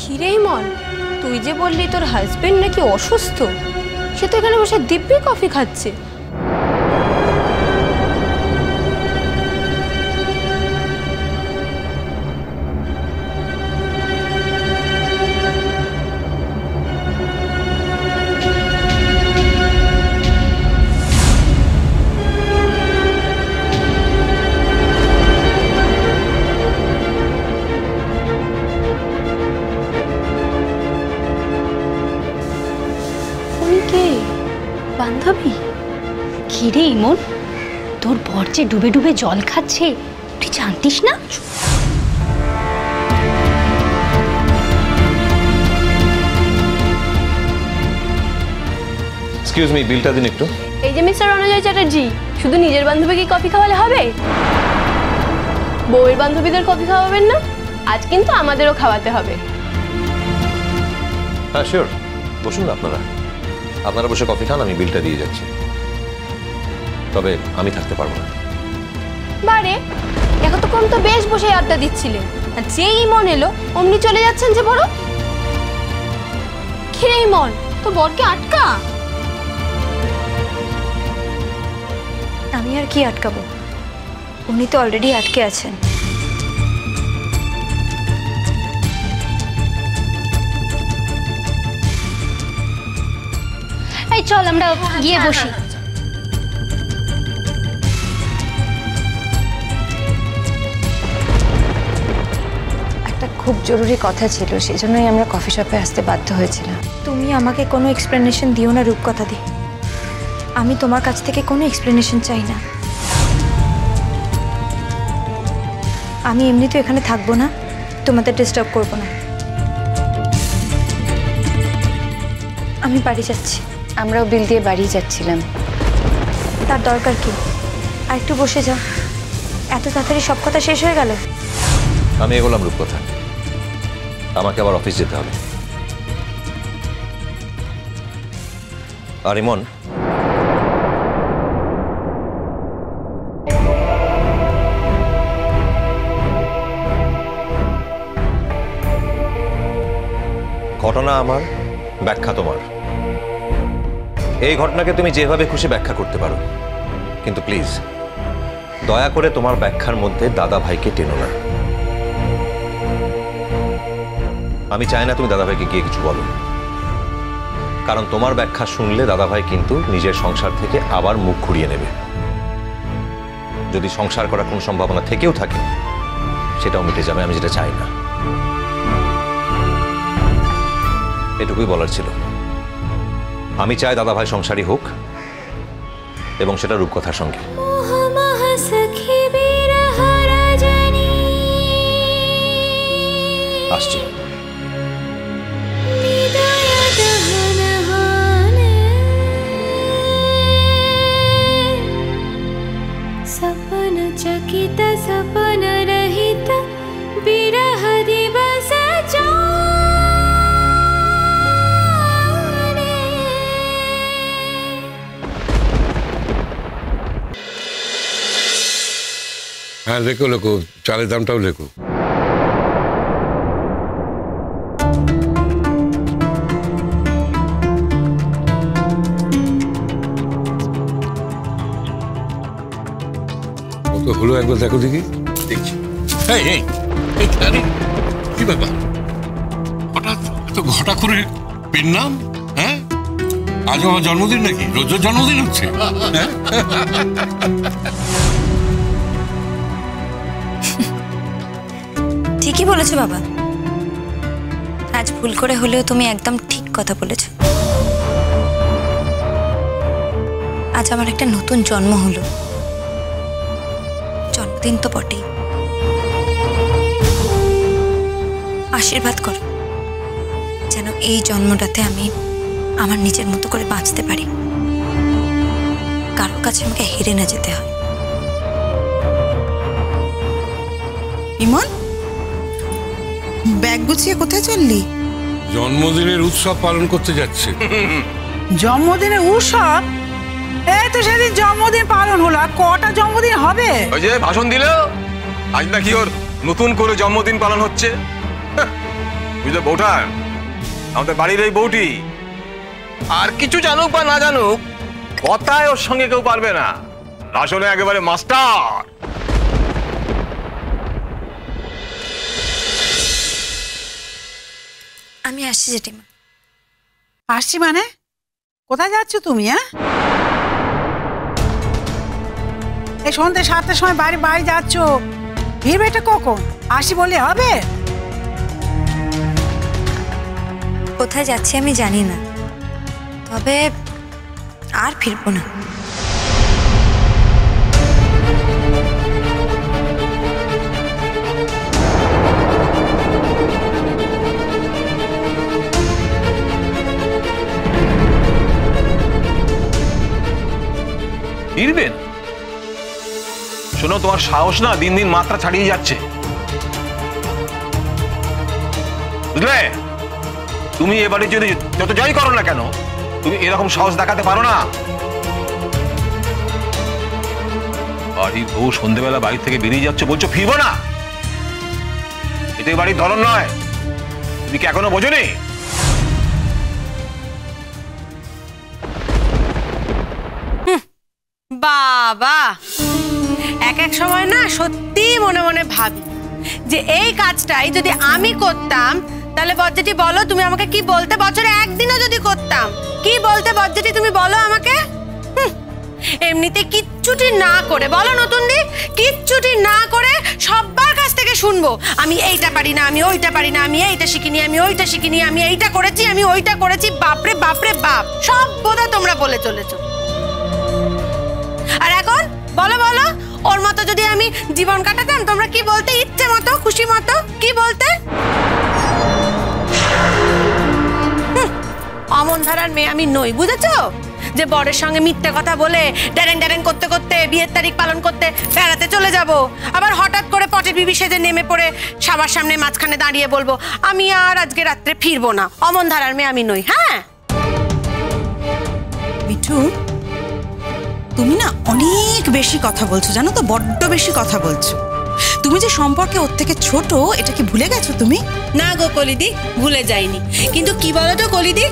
কিরে ইমন, তুই যে বললি তোর হাজবেন্ড নাকি অসুস্থ, সে তো এখানে বসে দিব্যি কফি খাচ্ছে। বান্ধবী? কিরে ইমন, তোর বর যে ডুবে ডুবে জল খাচ্ছে, তুই জানতিস না? এক্সকিউজ মি, বিলটা দিন একটু। এই যে মিস্টার রণজয় চ্যাটার্জি, শুধু নিজের বান্ধবীকে কফি খাওয়ালে হবে? বউয়ের বান্ধবীদের কফি খাওয়াবেন না? আজ কিন্তু আমাদেরও খাওয়াতে হবে। হ্যাঁ শিওর, বসুন না আপনারা বসে কফি খান, আমি বিলটা দিয়ে যাচ্ছি। তবে আমি থাকতে পারবো না। বারে, এতক্ষণ তো বেশ বসে আড্ডা দিচ্ছিলেন, আর যেই ইমন এলো অমনি চলে যাচ্ছেন যে বড়। কে ইমন, তো বরকে আটকা। আমি আর কি আটকাবো, উনি তো অলরেডি আটকে আছেন। এই চল আমরা গিয়ে বসি। একটা খুব জরুরি কথা ছিল, সেজন্যই আমরা কফি শপে আসতে বাধ্য হয়েছিলাম। তুমি আমাকে কোনো এক্সপ্লেনেশন দিও না রূপকথা দি, আমি তোমার কাছ থেকে কোনো এক্সপ্লেনেশন চাই না। আমি এমনি তো এখানে থাকবো না, তোমাদের ডিস্টার্ব করবো না। আমি বাড়ি যাচ্ছি। আমরাও বিল দিয়ে বাড়ি যাচ্ছিলাম। তার দরকার কি? আর একটু বসে যাও, এত তাড়াতাড়ি সব কথা শেষ হয়ে গেল। আমি এগোলাম রূপকথা, আমাকে আবার অফিস যেতে হবে। আর ইমন, ঘটনা আমার, ব্যাখ্যা তোমার। এই ঘটনাকে তুমি যেভাবে খুশি ব্যাখ্যা করতে পারো, কিন্তু প্লিজ দয়া করে তোমার ব্যাখ্যার মধ্যে দাদা ভাইকে টেনো না। আমি চাই না তুমি দাদা ভাইকে গিয়ে কিছু বলো, কারণ তোমার ব্যাখ্যা শুনলে দাদা ভাই কিন্তু নিজের সংসার থেকে আবার মুখ ঘুরিয়ে নেবে। যদি সংসার করার কোনো সম্ভাবনা থেকেও থাকে, সেটাও মিটে যাবে, আমি যেটা চাই না। এটুকুই বলার ছিল। আমি চাই দাদা ভাই সংসারী হোক, এবং সেটা রূপকথার সঙ্গে। আসছি। सपन चकित सपन रहित विरह दिवस হ্যাঁ লেখো লেখো, চালের দামটাও লেখো। কত হলো একবার দেখো দেখি। দেখছি। কি ব্যাপার, হঠাৎ এত ঘটা করে পেন নাম? হ্যাঁ, আজ আমার জন্মদিন নাকি? রোজ জন্মদিন হচ্ছে? ঠিকই বলেছো বাবা, আজ ভুল করে হলেও তুমি একদম ঠিক কথা বলেছ। আজ আমার একটা নতুন জন্ম হলো, জন্মদিন তো বটেই। আশীর্বাদ করো যেন এই জন্মটাতে আমি আমার নিজের মতো করে বাঁচতে পারি, কারোর কাছে আমাকে হেরে না যেতে হয়। ইমন, ব্যাগ গুছিয়ে কোথায় চললি? জন্মদিনের উৎসব পালন করতে যাচ্ছে। জন্মদিনের উৎসব? এই তো সেদিন জন্মদিন পালন হলো, আর কটা জন্মদিন হবে? ওই যে ভাষণ দিল, আজ নাকি ওর নতুন করে জন্মদিন পালন হচ্ছে। বুঝলে বউটা আমাদের বাড়ির এই বউটি আর কিছু জানুক বা না জানুক, কথায় ওর সঙ্গে কেউ পারবে না। আসলে একেবারে মাস্টার। আমি আসছি জেঠিমা। আসছি মানে? কোথায় যাচ্ছ তুমি? হ্যাঁ, এই সন্ধ্যে 7টার সময় বাড়ি যাচ্ছ, ফিরবে এটা কখন? আসি বললে হবে? কোথায় যাচ্ছি আমি জানি না, তবে আর ফিরবো না। ফিরবেন? শোনো, তোমার সাহস না দিন দিন মাত্রা ছাড়িয়ে যাচ্ছে, বুঝলে? তুমি এবারে যদি যত যাই করো না কেন, তুমি এরকম সাহস দেখাতে পারো না। বাড়ির বউ সন্ধ্যেবেলা বাড়ি থেকে বেরিয়ে যাচ্ছে, বলছো ফিরবো না? এটাই বাড়ির ধরন নয়। তুমি কি এখনো বোঝোনি? বাবা, এক সময় না সত্যি মনে মনে ভাবি যে এই কাজটাই যদি আমি করতাম তাহলে বজ্জেটি বলো তুমি আমাকে কি বলতে? বছরে একদিনও যদি করতাম কি বলতে বজ্জেটি তুমি বলো আমাকে? এমনিতে কিচ্ছুটি না করে, বলো নতুনদি, কিচ্ছুটি না করে সবার কাছ থেকে শুনবো আমি এইটা পারি না, আমি ওইটা পারি না, আমি এইটা শিখিনি, আমি ওইটা শিখিনি, আমি এইটা করেছি, আমি ওইটা করেছি। বাপরে বাপরে বাপ, সব বোধহয় তোমরা বলে চলেছো। আর এখন বলো বলো, ওর মতো যদি আমি জীবন কাটাতাম তোমরা কি বলতে? ইচ্ছে মতো, খুশি মতো কি বলতে? অমন ধারার মেয়ে আমি নই, বুঝেছো? যে বরের সঙ্গে মিথ্যে কথা বলে ড্যারেং ড্যারেং করতে করতে বিয়ের তারিখ পালন করতে বেড়াতে চলে যাব, আবার হঠাৎ করে পটের বিবি সেজে নেমে পড়ে সবার সামনে মাঝখানে দাঁড়িয়ে বলবো আমি আর আজকে রাত্রে ফিরবো না। অমন ধারার মেয়ে আমি নই। হ্যাঁ মিঠু, তুমি না অনেক বেশি কথা বলছো, জানো তো, বড্ড বেশি কথা বলছো। তুমি যে সম্পর্কে ওর থেকে ছোট, এটা কি ভুলে গেছো তুমি? না গো কলিদি, ভুলে যাইনি। কিন্তু কি বলতো কলিদি,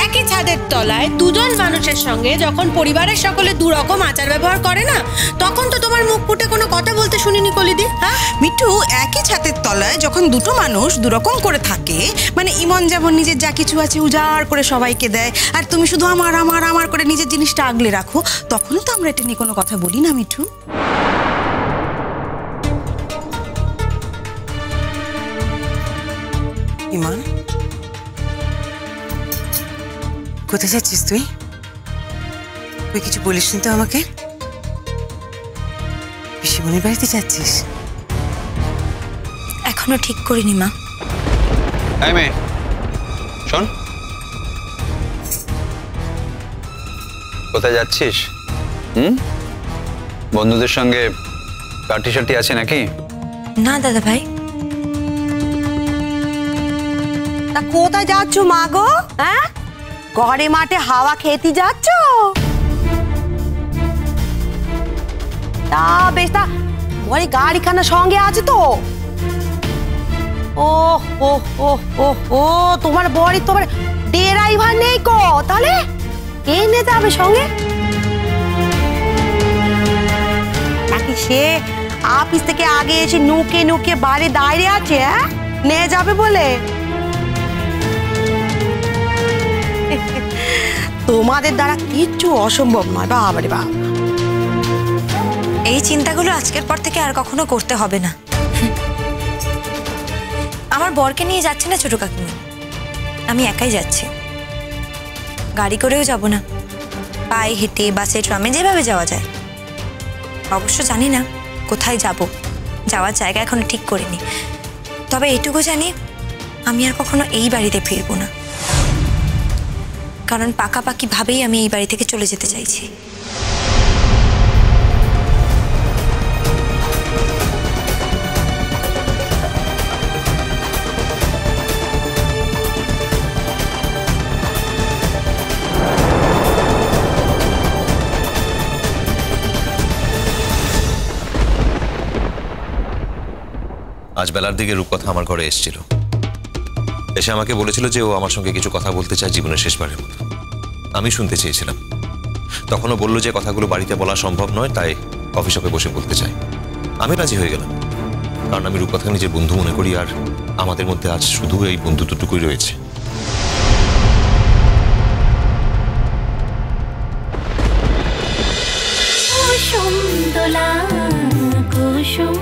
একই ছাদের তলায় দুজন মানুষের সঙ্গে যখন পরিবারের সকলে দুরকম আচার ব্যবহার করে না, তখন তো তোমার মুখ ফুটে কোনো কথা বলতে শুনিনি কলিদি। হ্যাঁ মিঠু, একই ছাদের তলায় যখন দুটো মানুষ দুরকম করে থাকে, মানে ইমন যেমন নিজের যা কিছু আছে উজাড় করে সবাইকে দেয়, আর তুমি শুধু আমার আমার আমার করে নিজের জিনিসটা আগলে রাখো, তখনও তো আমরা এটা নিয়ে কোনো কথা বলি না মিঠু। ইমন, কোথায় যাচ্ছিস তুই? তুই কিছু বলিস নি তো আমাকে? পিসিমণির বাড়িতে যাচ্ছিস? এখনো ঠিক করিনি মা। এই মেয়ে, শোন, কোথায় যাচ্ছিস? বন্ধুদের সঙ্গে পার্টি শার্টি আছে নাকি? না দাদা ভাই। তা কোথায় যাচ্ছ মা গো? হ্যাঁ, ঘরে মাঠে হাওয়া খেতে যাচ্ছ? তা বেশ, তা ঘরে গাড়িখানা সঙ্গে আছে তো? ও ও ও ও ও, তোমার বড়ি তোমার ড্রাইভার নেই কো? তাহলে কে নিয়ে যাবে সঙ্গে? নাকি সে অফিস থেকে আগে এসে নুকে নুকে বাড়ি দাঁড়িয়ে আছে নিয়ে যাবে বলে? তোমাদের দ্বারা কিচ্ছু অসম্ভব নয়। বাবারে বাবা, এই চিন্তাগুলো আজকের পর থেকে আর কখনো করতে হবে না। আমার বরকে নিয়ে যাচ্ছে না ছোট কাকিমা, আমি একাই যাচ্ছি। গাড়ি করেও যাব না, পায়ে হেঁটে বাসে ট্রামে যেভাবে যাওয়া যায়। অবশ্য জানি না কোথায় যাব, যাওয়ার জায়গা এখনো ঠিক করিনি। তবে এটুকু জানি আমি আর কখনো এই বাড়িতে ফিরবো না, কারণ পাকাপাকি ভাবেই আমি এই বাড়ি থেকে চলে যেতে চাইছি। আজ বেলার দিকে রূপকথা আমার ঘরে এসেছিল। এসে আমাকে বলেছিল যে ও আমার সঙ্গে কিছু কথা বলতে চায় জীবনের শেষবারের মতো। আমি শুনতে চেয়েছিলাম। তখনও বললো যে কথাগুলো বাড়িতে বলা সম্ভব নয়, তাই কফি শপে বসে বলতে চাই। আমি রাজি হয়ে গেলাম, কারণ আমি রূপকথাকে নিজের বন্ধু মনে করি, আর আমাদের মধ্যে আজ শুধু এই বন্ধুত্বটুকুই রয়েছে। কুসুম দোলা কুসুম